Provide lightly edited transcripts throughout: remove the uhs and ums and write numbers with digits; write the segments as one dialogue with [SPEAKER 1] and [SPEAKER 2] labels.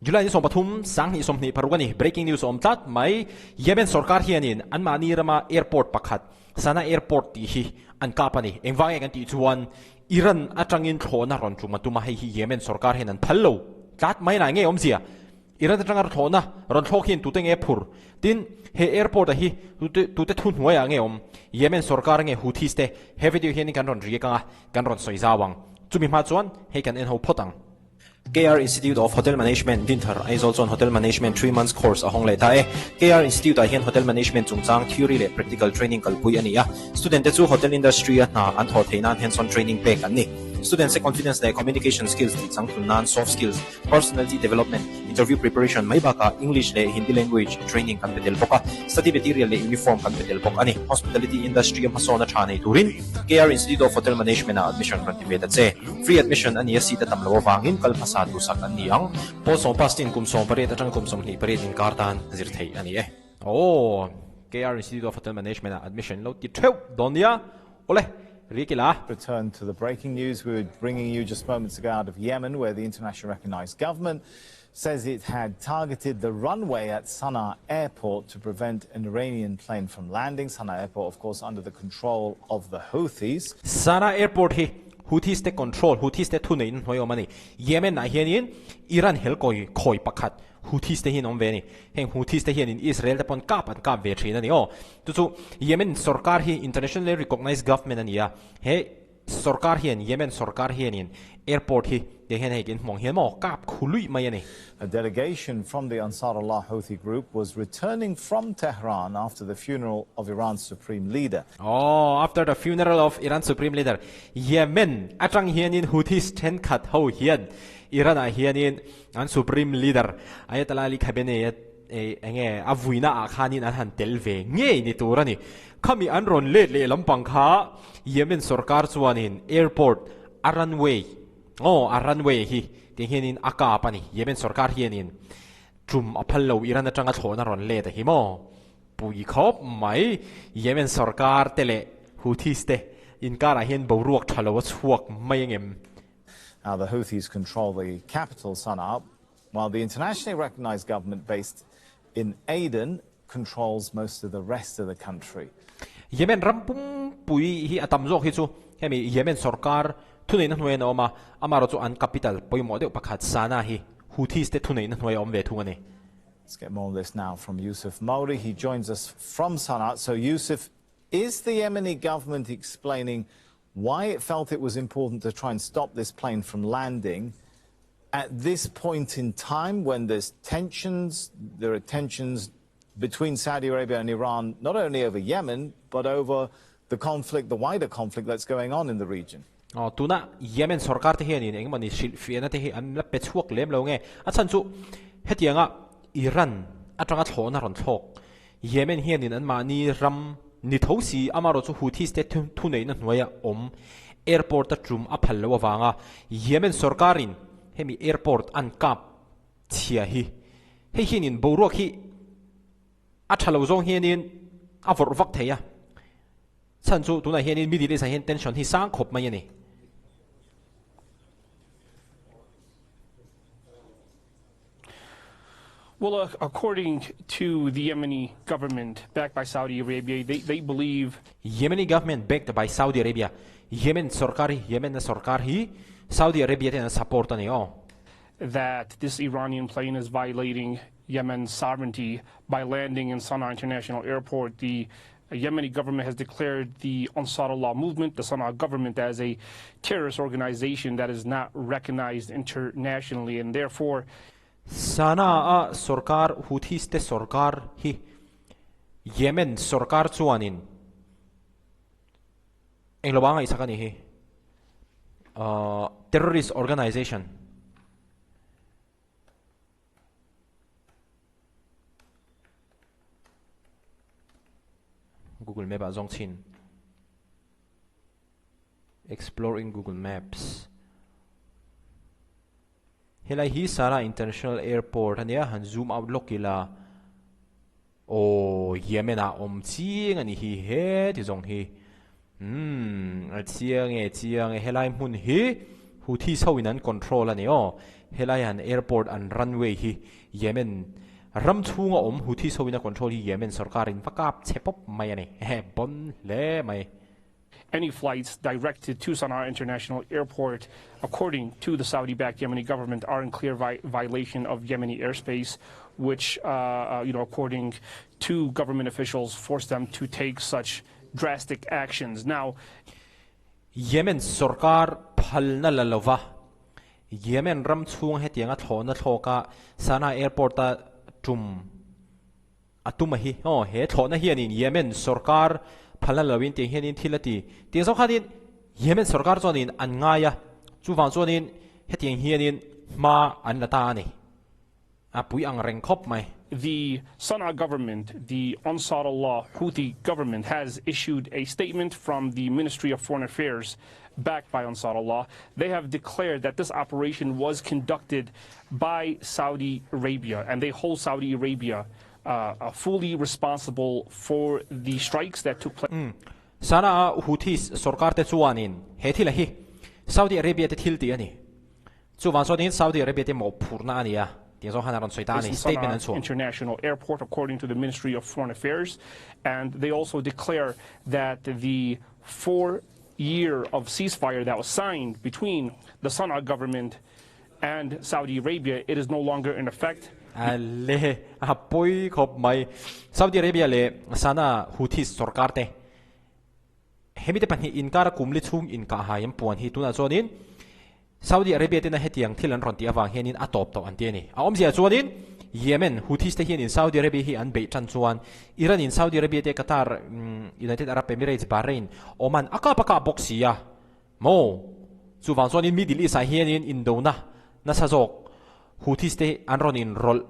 [SPEAKER 1] July ni som pathum sang ni som ni parugani breaking news om tat mai Yemen sarkar hianin an Mizoram Airport pakhat Sana Airport ti hi an kapani engwang kan ti chuan Iran atangin thlawhna ron chu matuma hi Yemen sarkar hin an phallo tat mai na nge om zia Iran atangar thlawhna ron thlokin tuteng e phur tin he airport a hi tute thun hnuai ange om Yemen sarkar nge Houthis te he video hian kan ron ri ka kan ron soizawang chumi ma chuan he kan en ho photang
[SPEAKER 2] KR Institute of Hotel Management Dinthar is also on Hotel Management 3 months course ahong le tae KR Institute a hian Hotel Management chungchang theory le practical training kalpui ania student chu hotel industry na an tho theina hands-on training pack ani students confidence le communication skills ti changthun nan soft skills personality development interview preparation mai baka English le Hindi language training kan betel boka study material le uniform kan betel bok ani hospitality industry am hasona thane turin KR Institute of Hotel Management na admission grant che free admission ani si ta tamlo wangin kalphasa du sak ani ang posong pastin kumsong pare ta tang kumsong ni pare din kartan zir thei ani
[SPEAKER 1] oh KR Institute of Hotel Management admission lo ti theu donia ole
[SPEAKER 3] Return to the breaking news we were bringing you just moments ago out of Yemen, where the internationally recognized government says it had targeted the runway at Sana'a Airport to prevent an Iranian plane from landing. Sana'a Airport, of course, under the control of the Houthis.
[SPEAKER 1] Sana'a Airport hi Houthis te control, Houthis te thunein hoyo mani. Yemen na hianin Iran hel koi pakhat. Houthis te hin omveni heng Houthis te hianin Israel te pon kap ve thina ni o tu Yemen sarkar hi internationally recognized government ania he sarkar hian Yemen sarkar hianin airport hi te hen hekin mong hian mo kap khului mai ani.
[SPEAKER 3] A delegation from the Ansarullah Houthi group was returning from Tehran after the funeral of Iran's supreme leader.
[SPEAKER 1] Oh, after the funeral of Iran's supreme leader, Yemen atang hianin Houthis ten khat ho hian Iran a hianin an supreme leader ayatalali khabene enge avuina a khanin an han telve nge ni turani khami an ron le lampang kha Yemen sarkar chuanin airport a runway hi ti hianin aka pani Yemen sarkar hianin chum aphallo Iran atanga thona ron le ta hi mo pui khop mai Yemen sarkar tele Houthis te inkara hian boruak thalo chuak mai ngem.
[SPEAKER 3] Now, the Houthis control the capital, Sana'a, while the internationally recognized government based in Aden controls most of the rest of the country.
[SPEAKER 1] Yemen rampung pui hi atamzo hi chu hemi Yemen sarkar thunein hnuai na oma amaro chu an capital poimo de pakhat Sana'a hi Houthis te thunein hnuai om ve thungani.
[SPEAKER 3] Let's get more on this now from Yusuf Mauri. He joins us from Sana'a. So, Yusuf, is the Yemeni government explaining why it felt it was important to try and stop this plane from landing at this point in time when there are tensions between Saudi Arabia and Iran, not only over Yemen, but over the conflict, the wider conflict that's going on in the region?
[SPEAKER 1] Tuna Yemen sarkar te hianin engmani fiana te hi an la pechuak lem lo nge achan chu hetianga Iran atanga thona ron thlok Yemen hianin an mani ram ni thosi amaro chu Houthis te thunein hnuaya om airport ta trum a phallo awanga Yemen sarkarin hemi airport an kap chhia hi he hianin boruak hi a thalo zong hianin a vor vak theya chan chu tuna hianin Middle East hian tension hi sang khop mai ani.
[SPEAKER 4] Well, according to the Yemeni government backed by Saudi Arabia, they believe...
[SPEAKER 1] Yemeni government backed by Saudi Arabia. Yemen na sarkar hi Saudi Arabia te support ani
[SPEAKER 4] that this Iranian plane is violating Yemen's sovereignty by landing in Sana'a International Airport. The Yemeni government has declared the Ansarullah movement, the Sana'a government, as a terrorist organization that is not recognized internationally, and therefore...
[SPEAKER 1] Sana'a sarkar Houthis te sarkar hi Yemen sarkar chuanin englobanga isa kani hi terrorist organization Google Map azong chin exploring Google Maps Helai hi Sana'a International Airport ania han zoom out lokila Yemen-ah ching ani hi he ti zong hi chiang e helai mun hi Houthi sawin an control ani o helai han airport an runway hi Yemen ram chunga Houthi sawin a control hi Yemen sarkarin vakap chepop mai ani bon le mai.
[SPEAKER 4] Any flights directed to Sana'a International Airport, according to the Saudi-backed Yemeni government, are in clear violation of Yemeni airspace, which, according to government officials, forced them to take such drastic actions. Now,
[SPEAKER 1] Yemen sarkar phalna lalova Yemen ram chung hetianga thlawhna thawka Sana'a Airport ta atuma hi he thlawhna hi anin Yemen sarkar phalna lawin te hianin thilati te zo khanin Yemen sarkar chonin an ngaya chuwang chonin hetiang hianin ma an lata ani apui ang rengkhop mai.
[SPEAKER 4] The Sana'a government, the Ansar Allah Houthi government, has issued a statement from the Ministry of Foreign Affairs backed by Ansar Allah. They have declared that this operation was conducted by Saudi Arabia, and they hold Saudi Arabia fully responsible for the strikes that took place.
[SPEAKER 1] Sana'a Houthis sarkar te chuanin he thilahi Saudi Arabia te thilti ani chuwang chonin Saudi Arabia te mo phurna ania.
[SPEAKER 4] International Airport, according to the Ministry of Foreign Affairs, and they also declare that the 4-year of ceasefire that was signed between the Sana'a government and Saudi Arabia, it is no longer in effect.
[SPEAKER 1] Saudi Arabia le Sana'a Houthis sarkar te hemite panhi inkara kumli chung inka hayam puan hi tuna chonin Saudi Arabia te na hetiang thilan ronti awang hianin atop to antiani aom sia chuanin Yemen Houthis te hianin Saudi Arabia hi an be chan chuan Iran in Saudi Arabia te Qatar United Arab Emirates Bahrain Oman akapaka boxia mo chuwang chuanin Middle East a hianin Indona na sajok Houthis te an ronin rol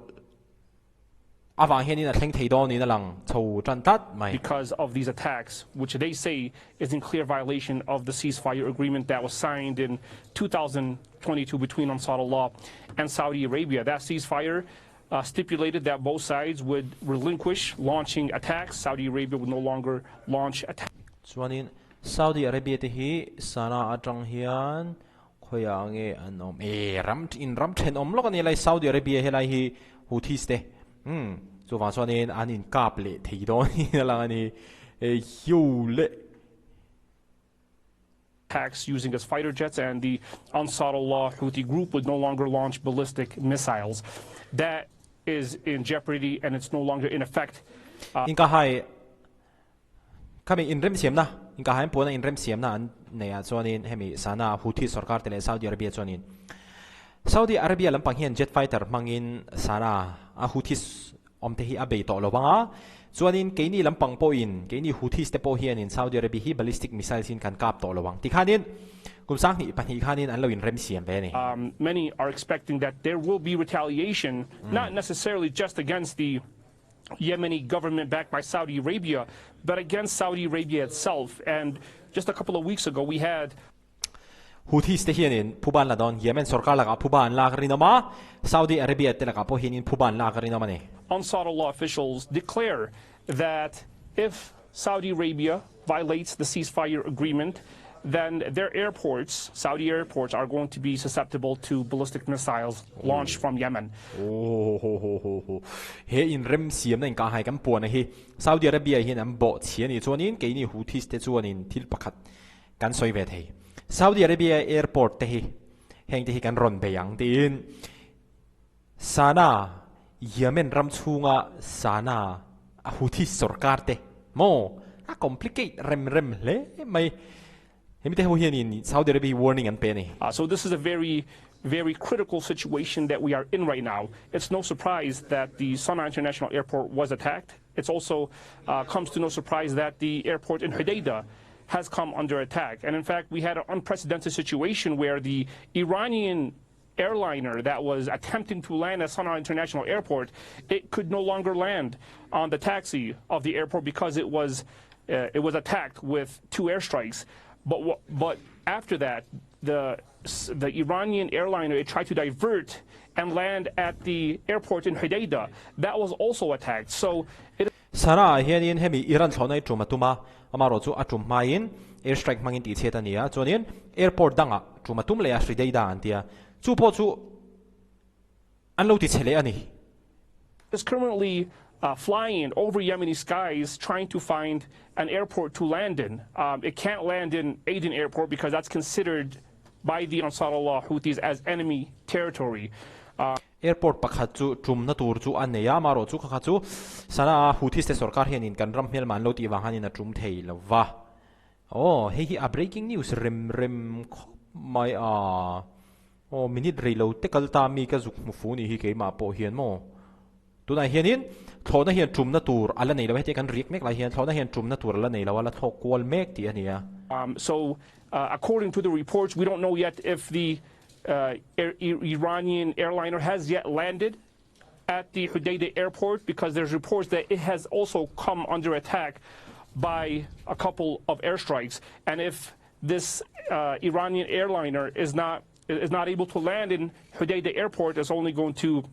[SPEAKER 1] awang hianin a thleng theidon ni na lang chho chan tat mai
[SPEAKER 4] because of these attacks, which they say is in clear violation of the ceasefire agreement that was signed in 2022 between Ansar Allah and Saudi Arabia. That ceasefire stipulated that both sides would relinquish launching attacks. Saudi Arabia would no longer launch attacks.
[SPEAKER 1] Chuanin Saudi Arabia te hi Sana'a atang hian khoyange anom ram then omlok ani lai Saudi Arabia helai hi Houthis te chuwang chuanin an in kap le theidon ni lang ani hiule
[SPEAKER 4] attacks using its fighter jets, and the Ansar Allah Houthi group would no longer launch ballistic missiles. That is in jeopardy, and it's no longer in effect.
[SPEAKER 1] Inka hai kami in rem siam na inka hai pona in rem siam na an neya chuanin hemi Sana'a Houthi sarkar te le Saudi Arabia chuanin Saudi Arabia lampang hian jet fighter mangin Sana'a Houthis omte hi abei to lowanga chuanin keini lampang po in keini Houthis te po hian in Saudi Arabia hi ballistic missiles in kan kap to lowang tikhanin kumsang ni pani khanin an lo in rem siam be ni
[SPEAKER 4] many are expecting that there will be retaliation, not necessarily just against the Yemeni government backed by Saudi Arabia, but against Saudi Arabia itself. And just a couple of weeks ago we had
[SPEAKER 1] Houthis te hianin puban la don Yemen sarkar laga puban la rinoma Saudi Arabia te laga po hianin puban la rinoma ni
[SPEAKER 4] Ansar Allah officials declare that if Saudi Arabia violates the ceasefire agreement, then their airports, Saudi airports, are going to be susceptible to ballistic missiles launched from Yemen.
[SPEAKER 1] He in rem siam na inka hai kan puan hi Saudi Arabia hian am bo chian ni chuanin keini Houthis te chuanin thil pakhat kan soi ve thei Saudi Arabia Airport te hi heng te hi kan ron be yang tin Sana'a Yemen ram chunga Sana'a Houthi sarkar te mo a complicate rem le mai hemite ho hian in Saudi Arabia warning an pe ni
[SPEAKER 4] so this is a very critical situation that we are in right now. It's no surprise that the Sana'a International Airport was attacked. It's also comes to no surprise that the airport in Hodeidah has come under attack. And in fact, we had an unprecedented situation where the Iranian airliner that was attempting to land at Sana'a International Airport, it could no longer land on the taxi of the airport because it was attacked with 2 airstrikes. But after that, the Iranian airliner, it tried to divert and land at the airport in Hodeidah. That was also attacked. So it
[SPEAKER 1] Sana'a hianin hemi Iran thlawna tuma amaro chu atum main air strike mangin ti cheta nia chuanin airport danga chumatum le a hridei da antia chu po chu anlo ti chele ani
[SPEAKER 4] is currently flying over Yemeni skies trying to find an airport to land in. It can't land in Aden Airport because that's considered by the Ansar Allah Houthis as enemy territory.
[SPEAKER 1] Airport pakhat chu chumna tur chu an neya maro chu kha chu sana Houthis te sarkar hianin kan ram hmel man lo ti wang hanin a chum thei lova oh hei a breaking news rem mai oh minute reload te kalta mi ka zuk mu fu ni hi ke ma po hian mo tunai hianin thlawhna hian chumna tur ala nei lo hete kan riek mek la hian thlawhna hian chumna tur ala nei lo ala thok kwal mek ti ania
[SPEAKER 4] So according to the reports, we don't know yet if the Iranian airliner has yet landed at the Hodeidah airport because there's reports that it has also come under attack by a couple of airstrikes. And if this Iranian airliner is not able to land in Hodeidah airport, it's only going to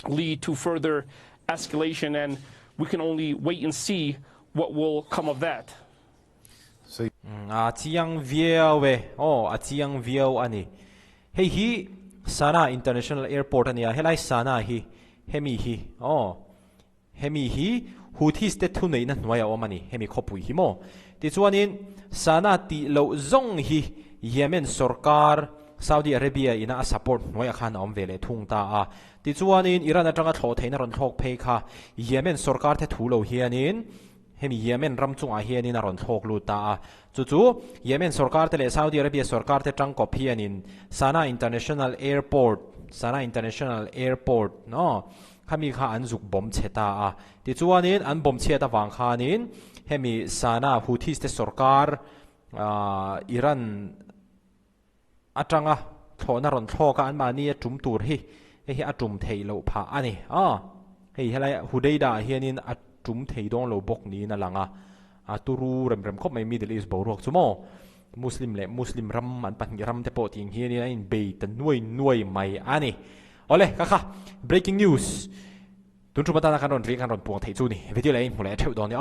[SPEAKER 4] lead to further escalation, and we can only wait and see what will come of that.
[SPEAKER 1] chiang viau we chiang viau ani hei hi Sana International Airport ania helai Sana hi hemi hi Houthis te thu nei na hnuai a omani hemi khopui hi mo ti chuanin Sana ti lo zong hi Yemen sarkar Saudi Arabia ina a support hnuai a khan om vele thung ta a ti chuanin Iran atanga thlo theina ron thok phei kha Yemen sarkar te thu lo hianin hemi Yemen ram chunga hianin a ron thok lu ta chu Yemen sarkar te le Saudi Arabia sarkar te tang kop hianin Sana International Airport no khami kha an zuk bom cheta a ti chuanin an bom cheta wang khanin hemi Sana Houthis te sarkar Iran atanga thona ron thoka an mani tum tur hi atum thei lo pha ani hei helai Hodeidah hianin tum thei dong lo bok ni na langa turu rem khop mai Middle East borok chumo Muslim ram an pan ram te po ting hianin in be tan nuai mai ani ole kha breaking news tun chu mata na kan ron ri kan ron puang thei chu ni video lai hmu le theu don ni